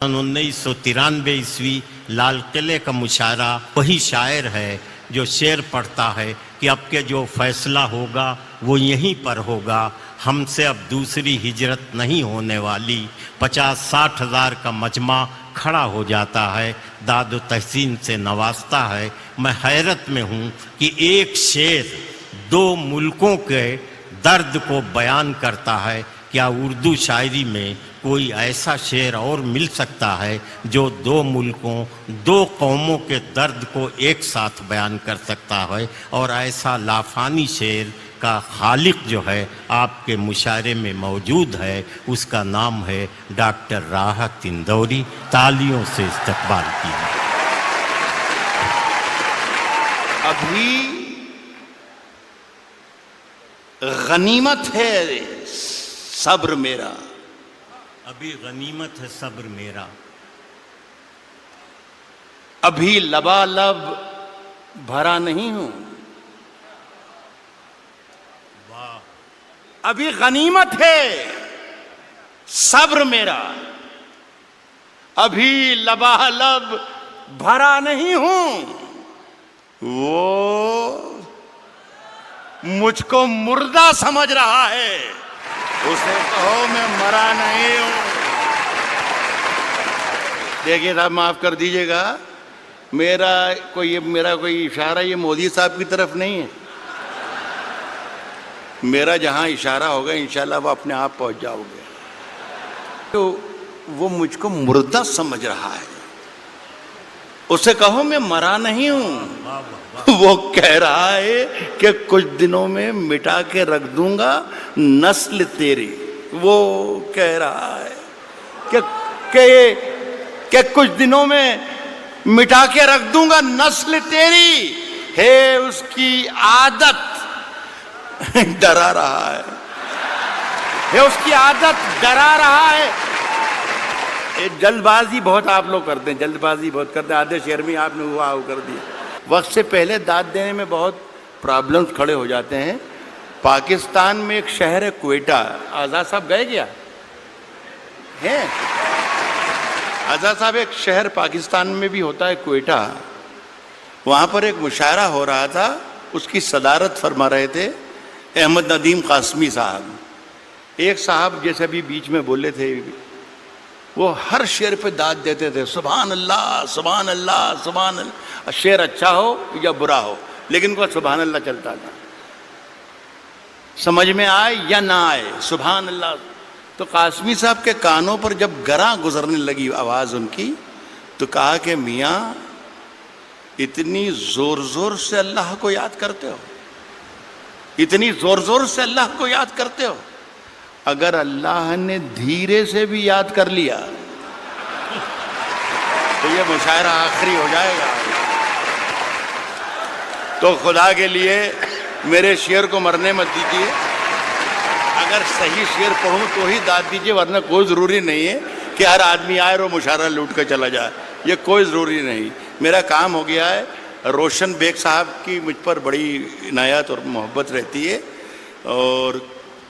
1993 لال قلعے کا مشاعرہ وہی شاعر ہے جو شعر پڑھتا ہے کہ اب کے جو فیصلہ ہوگا وہ یہیں پر ہوگا، ہم سے اب دوسری ہجرت نہیں ہونے والی۔ 50-60 ہزار کا مجمع کھڑا ہو جاتا ہے، داد و تحسین سے نوازتا ہے۔ میں حیرت میں ہوں کہ ایک شعر 2 ملکوں کے درد کو بیان کرتا ہے۔ کیا اردو شاعری میں کوئی ایسا شعر اور مل سکتا ہے جو 2 ملکوں 2 قوموں کے درد کو ایک ساتھ بیان کر سکتا ہے؟ اور ایسا لافانی شعر کا خالق جو ہے آپ کے مشاعرے میں موجود ہے، اس کا نام ہے ڈاکٹر راحت اندوری۔ تالیوں سے استقبال کیجیے۔ ابھی غنیمت ہے صبر میرا، ابھی غنیمت ہے صبر میرا، ابھی لبالب بھرا نہیں ہوں۔ واہ! ابھی غنیمت ہے صبر میرا، ابھی لبالب بھرا نہیں ہوں۔ وہ مجھ کو مردہ سمجھ رہا ہے، اسے کہو میں مرا نہیں ہوں۔ دیکھیے صاحب، معاف کر دیجئے گا، میرا کوئی اشارہ یہ مودی صاحب کی طرف نہیں ہے۔ میرا جہاں اشارہ ہوگا انشاءاللہ وہ اپنے آپ پہنچ جاؤ گے۔ تو وہ مجھ کو مردہ سمجھ رہا ہے، اسے کہو میں مرا نہیں ہوں۔ وہ کہہ رہا ہے کہ کچھ دنوں میں مٹا کے رکھ دوں گا نسل تیری۔ وہ کہہ رہا ہے کہ کچھ دنوں میں مٹا کے رکھ دوں گا نسل تیری، ہے اس کی عادت ڈرا رہا ہے، اس کی عادت ڈرا رہا ہے۔ جلد بازی بہت آپ لوگ کرتے ہیں، جلد بازی بہت کرتے ہیں، آدھے شعر میں آپ نے ہوا کر دیا۔ وقت سے پہلے داد دینے میں بہت پرابلمز کھڑے ہو جاتے ہیں۔ پاکستان میں ایک شہر ہے کوئٹہ، آزاد صاحب گئے کیا ہیں؟ آزاد صاحب، ایک شہر پاکستان میں بھی ہوتا ہے کوئٹہ، وہاں پر ایک مشاعرہ ہو رہا تھا، اس کی صدارت فرما رہے تھے احمد ندیم قاسمی صاحب۔ ایک صاحب جیسے ابھی بیچ میں بولے تھے، وہ ہر شعر پہ داد دیتے تھے، سبحان اللہ سبحان اللہ سبحان اللہ، شعر اچھا ہو یا برا ہو لیکن کو سبحان اللہ چلتا تھا، سمجھ میں آئے یا نہ آئے سبحان اللہ۔ تو قاسمی صاحب کے کانوں پر جب گراں گزرنے لگی آواز ان کی، تو کہا کہ میاں اتنی زور زور سے اللہ کو یاد کرتے ہو، اتنی زور زور سے اللہ کو یاد کرتے ہو، اگر اللہ نے دھیرے سے بھی یاد کر لیا تو یہ مشاعرہ آخری ہو جائے گا۔ تو خدا کے لیے میرے شعر کو مرنے مت دیجیے، اگر صحیح شعر پڑھوں تو ہی داد دیجیے، ورنہ کوئی ضروری نہیں ہے کہ ہر آدمی آئے اور وہ مشاعرہ لوٹ کر چلا جائے، یہ کوئی ضروری نہیں۔ میرا کام ہو گیا ہے۔ روشن بیگ صاحب کی مجھ پر بڑی عنایت اور محبت رہتی ہے، اور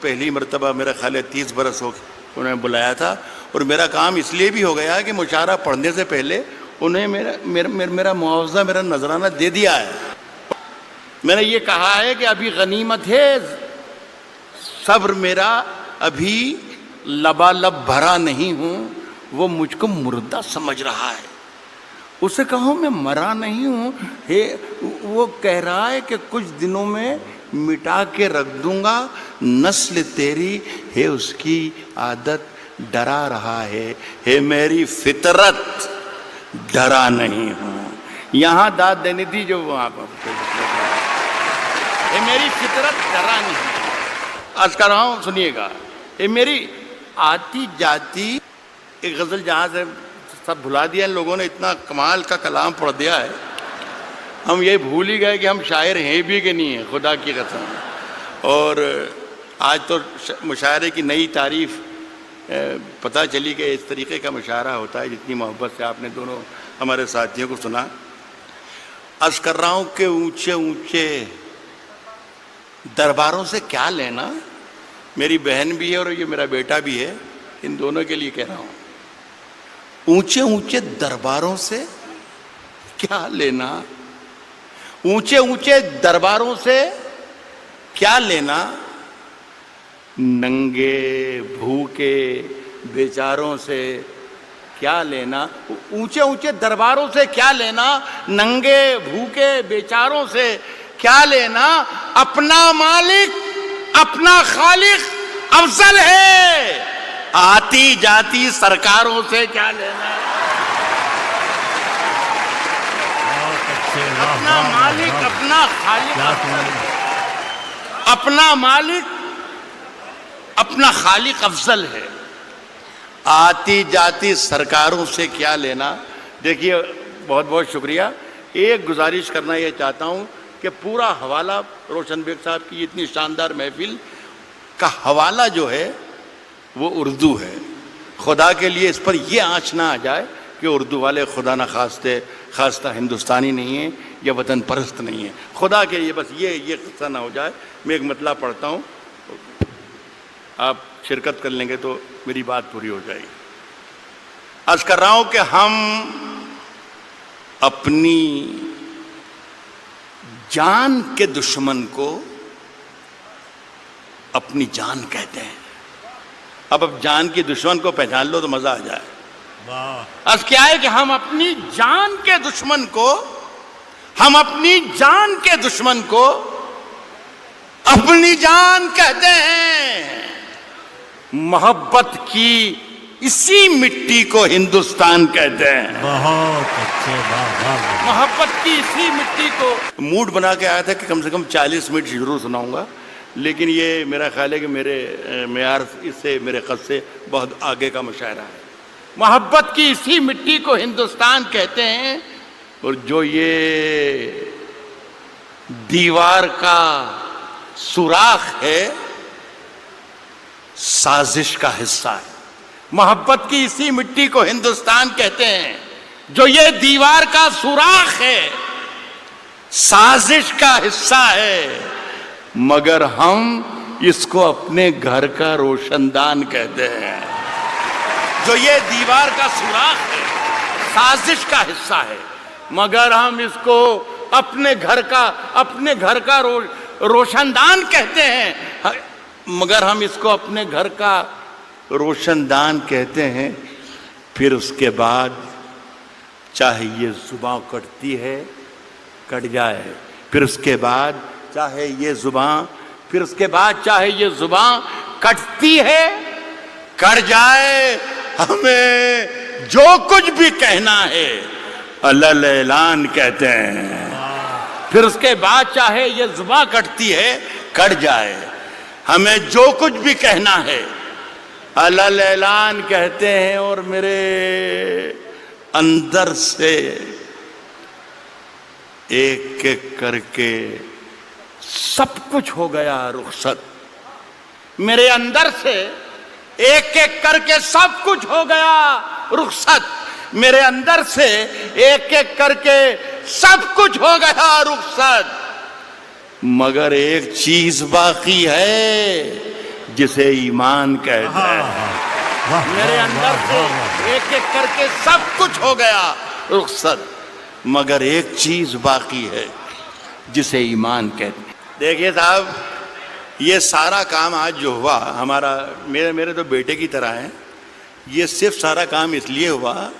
پہلی مرتبہ میرا خیال ہے 30 برس ہو انہیں بلایا تھا، اور میرا کام اس لیے بھی ہو گیا کہ مشاعرہ پڑھنے سے پہلے انہیں میرا معاوضہ، میرا نذرانہ دے دیا ہے۔ میں نے یہ کہا ہے کہ ابھی غنیمت ہے صبر میرا، ابھی لبالب بھرا نہیں ہوں۔ وہ مجھ کو مردہ سمجھ رہا ہے، اسے کہوں میں مرا نہیں ہوں۔ وہ کہہ رہا ہے کہ کچھ دنوں میں مٹا کے رکھ دوں گا نسل تیری، ہے اس کی عادت ڈرا رہا ہے میری فطرت ڈرا نہیں ہوں۔ یہاں داد دینی تھی جو وہاں پر، ہے میری فطرت ڈرا نہیں ہوں۔ عرض کر رہا ہوں، سنیے گا، ہے میری آتی جاتی ایک غزل جہاں سے سب بھلا دیا ان لوگوں نے، اتنا کمال کا کلام پڑھ دیا ہے، ہم یہ بھول ہی گئے کہ ہم شاعر ہیں بھی کہ نہیں ہیں، خدا کی قسم۔ اور آج تو مشاعرے کی نئی تعریف پتہ چلی کہ اس طریقے کا مشاعرہ ہوتا ہے، جتنی محبت سے آپ نے دونوں ہمارے ساتھیوں کو سنا۔ عرض کر رہا ہوں کہ اونچے اونچے درباروں سے کیا لینا، میری بہن بھی ہے اور یہ میرا بیٹا بھی ہے، ان دونوں کے لیے کہہ رہا ہوں۔ اونچے اونچے درباروں سے کیا لینا، اونچے اونچے درباروں سے کیا لینا، ننگے بھوکے بیچاروں سے کیا لینا، اونچے اونچے درباروں سے کیا لینا، ننگے بھوکے بیچاروں سے کیا لینا، اپنا مالک اپنا خالق افضل ہے، آتی جاتی سرکاروں سے کیا لینا، اپنا مالک اپنا خالق افضل ہے، اپنا مالک اپنا خالق افضل ہے، آتی جاتی سرکاروں سے کیا لینا۔ دیکھیے بہت بہت شکریہ۔ ایک گزارش کرنا یہ چاہتا ہوں کہ پورا حوالہ روشن بیگ صاحب کی اتنی شاندار محفل کا حوالہ جو ہے وہ اردو ہے۔ خدا کے لیے اس پر یہ آنچ نہ آ جائے کہ اردو والے خدا نہ خواستہ ہندوستانی نہیں ہیں یا وطن پرست نہیں ہیں۔ خدا کے لیے بس یہ قصہ نہ ہو جائے۔ میں ایک مطلب پڑھتا ہوں، آپ شرکت کر لیں گے تو میری بات پوری ہو جائے گی۔ عرض کر رہا ہوں کہ ہم اپنی جان کے دشمن کو اپنی جان کہتے ہیں۔ اب جان کی دشمن کو پہچان لو تو مزہ آ جائے۔ عرض کیا ہے کہ ہم اپنی جان کے دشمن کو اپنی جان کہتے ہیں۔ محبت کی اسی مٹی کو ہندوستان کہتے ہیں۔ بہت اچھے، محبت کی اسی مٹی کو موڈ بنا کے آیا تھا کہ کم سے کم 40 منٹ ضرور سناؤں گا، لیکن یہ میرا خیال ہے کہ میرے معیار اس سے میرے قد سے بہت آگے کا مشاعرہ ہے۔ محبت کی اسی مٹی کو ہندوستان کہتے ہیں، اور جو یہ دیوار کا سوراخ ہے سازش کا حصہ ہے۔ محبت کی اسی مٹی کو ہندوستان کہتے ہیں، جو یہ دیوار کا سوراخ ہے سازش کا حصہ ہے، مگر ہم اس کو اپنے گھر کا روشن دان کہتے ہیں۔ جو یہ دیوار کا سوراخ ہے سازش کا حصہ ہے، مگر ہم اس کو اپنے گھر کا روشن دان کہتے ہیں، مگر ہم اس کو اپنے گھر کا روشن دان کہتے ہیں۔ پھر اس کے بعد چاہے یہ زباں کٹتی ہے کٹ جائے، پھر اس کے بعد چاہے یہ زباں کٹتی ہے کٹ جائے، ہمیں جو کچھ بھی کہنا ہے الل اعلان کہتے ہیں۔ پھر اس کے بعد چاہے یہ زباں کٹتی ہے کٹ جائے، ہمیں جو کچھ بھی کہنا ہے الل اعلان کہتے ہیں۔ اور میرے اندر سے ایک ایک کر کے سب کچھ ہو گیا رخصت، میرے اندر سے ایک ایک کر کے سب کچھ ہو گیا رخصت، میرے اندر سے ایک ایک کر کے سب کچھ ہو گیا رخصت، مگر ایک چیز باقی ہے جسے ایمان کہتے ہیں۔ میرے اندر سے ایک ایک کر کے سب کچھ ہو گیا رخصت، مگر ایک چیز باقی ہے جسے ایمان کہتے ہیں۔ دیکھیے صاحب، یہ سارا کام آج جو ہوا ہمارا، میرے تو بیٹے کی طرح ہیں، یہ صرف سارا کام اس لیے ہوا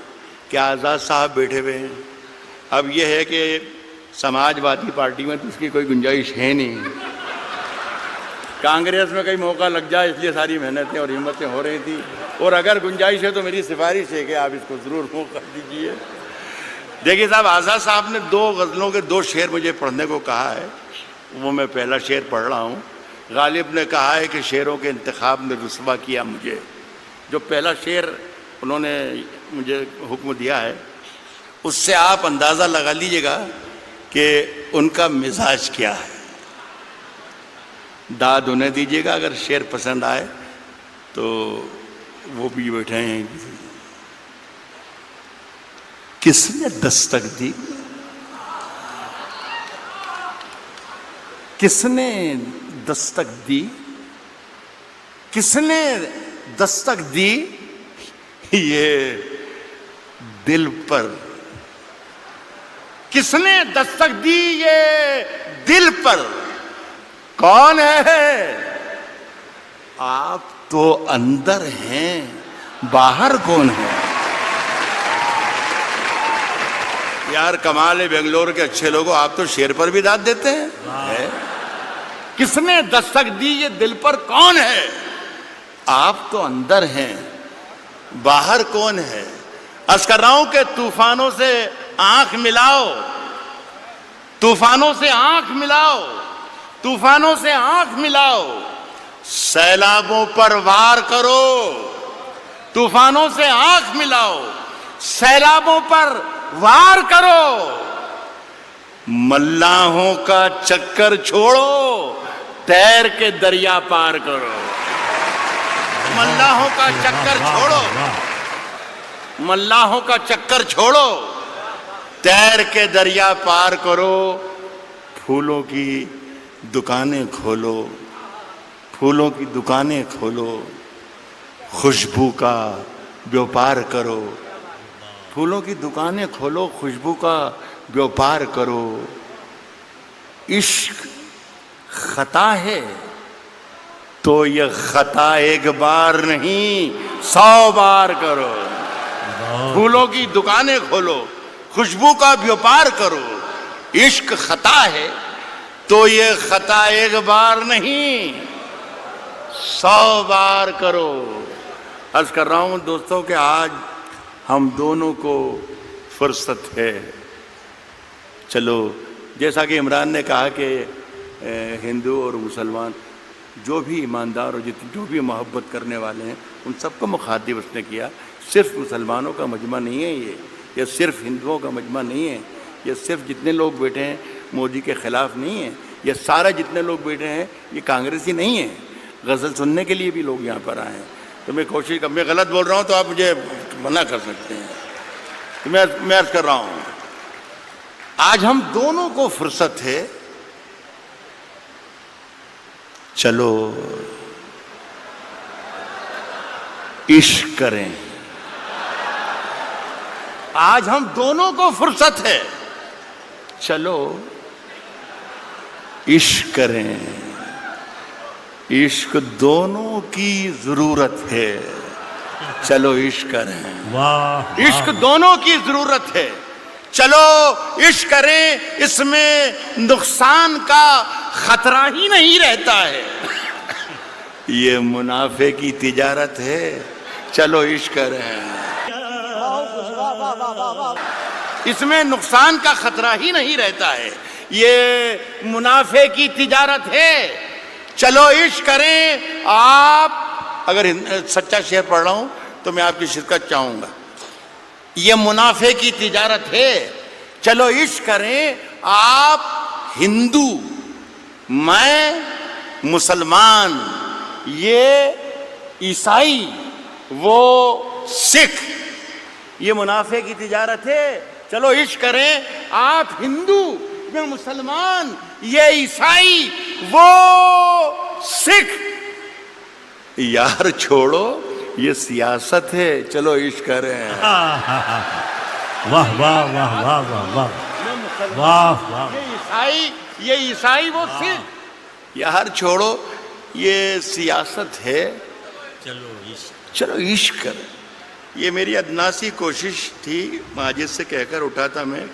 کہ آزاد صاحب بیٹھے ہوئے ہیں۔ اب یہ ہے کہ سماج وادی پارٹی میں تو اس کی کوئی گنجائش ہے نہیں، کانگریس میں کئی موقع لگ جائے، اس لیے ساری محنتیں اور ہمتیں ہو رہی تھیں، اور اگر گنجائش ہے تو میری سفارش ہے کہ آپ اس کو ضرور موقع دیجیے۔ دیکھیے صاحب، آزاد صاحب نے 2 غزلوں کے 2 شعر مجھے پڑھنے کو کہا ہے، وہ میں پہلا شعر پڑھ رہا ہوں۔ غالب نے کہا ہے کہ شعروں کے انتخاب نے رسوا کیا مجھے۔ جو پہلا شعر انہوں نے مجھے حکم دیا ہے، اس سے آپ اندازہ لگا لیجئے گا کہ ان کا مزاج کیا ہے۔ داد انہیں دیجئے گا، اگر شعر پسند آئے تو وہ بھی بیٹھے ہیں۔ کس نے دستک دی؟ کس نے دستک دی؟ کس نے دستک دی؟ دل پر. کس نے دستک دی یہ دل پر؟ کون ہے؟ آپ تو اندر ہیں، باہر کون ہے؟ یار کمال ہے بنگلور کے اچھے لوگوں، آپ تو شیر پر بھی داد دیتے ہیں. کس نے دستک دی یہ دل پر؟ کون ہے؟ آپ تو اندر ہیں، باہر کون ہے؟ عرض کر رہا ہوں کہ طوفانوں سے آنکھ ملاؤ، طوفانوں سے آنکھ ملاؤ، طوفانوں سے آنکھ ملاؤ، سیلابوں پر وار کرو. طوفانوں سے آنکھ ملاؤ، سیلابوں پر وار کرو. ملاحوں کا چکر چھوڑو، تیر کے دریا پار کرو. ملاحوں کا چکر چھوڑو، ملاحوں کا چکر چھوڑو، تیر کے دریا پار کرو. پھولوں کی دکانیں کھولو، پھولوں کی دکانیں کھولو، خوشبو کا بیوپار کرو. پھولوں کی دکانیں کھولو، خوشبو کا بیوپار کرو. عشق خطا ہے تو یہ خطا ایک بار نہیں 100 بار کرو. پھولوں کی دکانیں کھولو، خوشبو کا بیوپار کرو. عشق خطا ہے تو یہ خطا ایک بار نہیں 100 بار کرو. عرض کر رہا ہوں دوستوں کہ آج ہم دونوں کو فرصت ہے. چلو جیسا کہ عمران نے کہا کہ ہندو اور مسلمان جو بھی ایماندار اور جو بھی محبت کرنے والے ہیں ان سب کو مخاطب اس نے کیا. صرف مسلمانوں کا مجمع نہیں ہے یہ صرف ہندوؤں کا مجمع نہیں ہے، یہ صرف جتنے لوگ بیٹھے ہیں مودی کے خلاف نہیں ہے، یہ سارا جتنے لوگ بیٹھے ہیں یہ کانگریسی نہیں ہیں. غزل سننے کے لیے بھی لوگ یہاں پر آئے ہیں. تو میں کوشش میں غلط بول رہا ہوں تو آپ مجھے منع کر سکتے ہیں. تو میں عرض کر رہا ہوں آج ہم دونوں کو فرصت ہے. چلو عشق کریں. آج ہم دونوں کو فرصت ہے، چلو عشق کریں. عشق دونوں کی ضرورت ہے، چلو عشق کریں. عشق دونوں کی ضرورت ہے، چلو عشق کریں. اس میں نقصان کا خطرہ ہی نہیں رہتا ہے. یہ منافع کی تجارت ہے، چلو عشق کریں. اس میں نقصان کا خطرہ ہی نہیں رہتا ہے. یہ منافع کی تجارت ہے، چلو عشق کریں. آپ اگر سچا شعر پڑھ رہا ہوں تو میں آپ کی شرکت چاہوں گا. یہ منافع کی تجارت ہے، چلو عشق کریں. آپ ہندو، میں مسلمان، یہ عیسائی، وہ سکھ. یہ منافع کی تجارت ہے، چلو عشق کریں. آپ ہندو، میں مسلمان، یہ عیسائی، وہ سکھ. یار چھوڑو یہ سیاست ہے، چلو عشق کریں. واہ واہ واہ واہ واہ واہ واہ واہ. یہ عیسائی وہ سکھ. یار چھوڑو یہ سیاست ہے، چلو عشق کریں. یہ میری ادناسی کوشش تھی، ماجد سے کہہ کر اٹھا تھا میں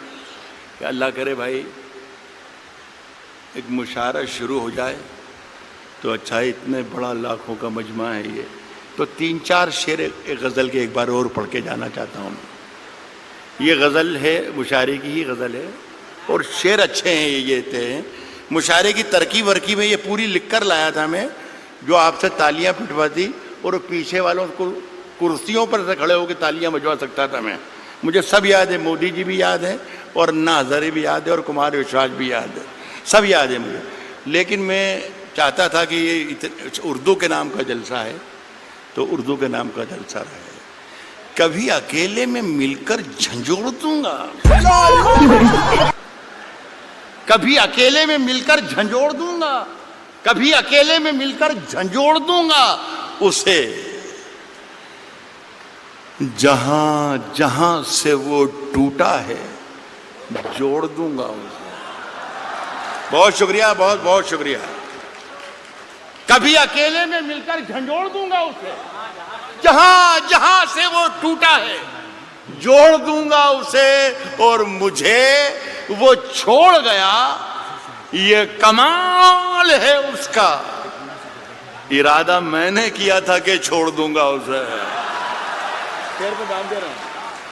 کہ اللہ کرے بھائی ایک مشاعرہ شروع ہو جائے تو اچھا ہے. اتنے بڑا لاکھوں کا مجمع ہے یہ، تو 3-4 شعر ایک غزل کے ایک بار اور پڑھ کے جانا چاہتا ہوں. یہ غزل ہے، مشاعرے کی ہی غزل ہے اور شعر اچھے ہیں. یہ تھے مشاعرے کی ترکیب ورکیب میں یہ پوری لکھ کر لایا تھا میں، جو آپ سے تالیاں پٹواتی اور پیچھے والوں کو کرسیوں پر سے کھڑے ہو کے تالیاں بجوا سکتا تھا میں. مجھے سب یاد ہے، مودی جی بھی یاد ہے اور انا ہزارے بھی یاد ہے اور کمار وشواس بھی یاد ہے، سب یاد ہے مجھے. لیکن میں چاہتا تھا کہ یہ اردو کے نام کا جلسہ ہے تو اردو کے نام کا جلسہ رہے. کبھی اکیلے میں مل کر جھنجھوڑ دوں گا، کبھی اکیلے میں مل کر جھنجھوڑ دوں گا، کبھی اکیلے میں مل کر جھنجھوڑ دوں گا اسے. جہاں جہاں سے وہ ٹوٹا ہے جوڑ دوں گا اسے. بہت شکریہ, بہت بہت شکریہ. کبھی اکیلے میں مل کر جھنجھوڑ دوں گا اسے. جہاں جہاں سے وہ ٹوٹا ہے جوڑ دوں گا اسے, اور مجھے وہ چھوڑ گیا یہ کمال ہے اس کا. ارادہ میں نے کیا تھا کہ چھوڑ دوں گا اسے. شعر پہ دام دے رہا ہوں.